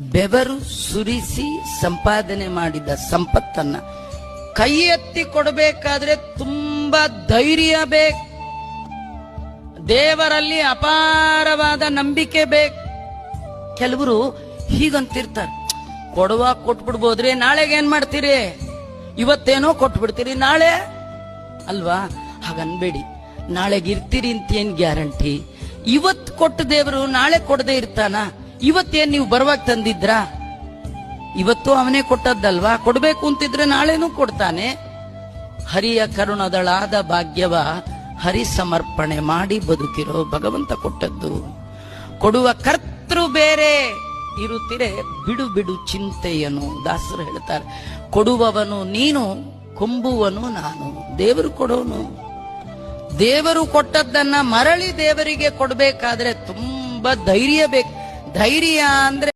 ಬೆವರು ಸುರಿಸಿ ಸಂಪಾದನೆ ಮಾಡಿದ ಸಂಪತ್ತನ್ನ ಕೈ ಎತ್ತಿ ಕೊಡಬೇಕಾದ್ರೆ ತುಂಬಾ ಧೈರ್ಯ ಬೇಕು. ದೇವರಲ್ಲಿ ಅಪಾರವಾದ ನಂಬಿಕೆ ಬೇಕು. ಕೆಲವರು ಹೀಗಂತಿರ್ತಾರೆ, ಕೊಡುವಾಗ ಕೊಟ್ಬಿಡ್ಬೋದ್ರಿ, ನಾಳೆಗೆ ಏನ್ ಮಾಡ್ತೀರಿ, ಇವತ್ತೇನೋ ಕೊಟ್ಬಿಡ್ತೀರಿ, ನಾಳೆ ಅಲ್ವಾ? ಹಾಗನ್ಬೇಡಿ. ನಾಳೆಗೆ ಇರ್ತೀರಿ ಅಂತ ಏನ್ ಗ್ಯಾರಂಟಿ? ಇವತ್ ಕೊಟ್ಟ ದೇವರು ನಾಳೆ ಕೊಡದೆ ಇರ್ತಾನ? ಇವತ್ತೇನ್ ನೀವು ಬರುವಾಗ ತಂದಿದ್ರಾ? ಇವತ್ತು ಅವನೇ ಕೊಟ್ಟದ್ದಲ್ವಾ? ಕೊಡ್ಬೇಕು ಅಂತಿದ್ರೆ ನಾಳೆನೂ ಕೊಡ್ತಾನೆ. ಹರಿಯ ಕರುಣದಳಾದ ಭಾಗ್ಯವ ಹರಿ ಸಮರ್ಪಣೆ ಮಾಡಿ ಬದುಕಿರೋ ಭಗವಂತ ಕೊಟ್ಟದ್ದು. ಕೊಡುವ ಕರ್ತೃ ಬೇರೆ ಇರುತ್ತಿರೆ ಬಿಡು ಬಿಡು ಚಿಂತೆಯನು. ದಾಸರು ಹೇಳ್ತಾರೆ, ಕೊಡುವವನು ನೀನು, ಕೊಂಬುವನು ನಾನು. ದೇವರು ಕೊಡೋನು. ದೇವರು ಕೊಟ್ಟದ್ದನ್ನ ಮರಳಿ ದೇವರಿಗೆ ಕೊಡ್ಬೇಕಾದ್ರೆ ತುಂಬಾ ಧೈರ್ಯ ಬೇಕು. ಧೈರ್ಯ ಅಂದ್ರೆ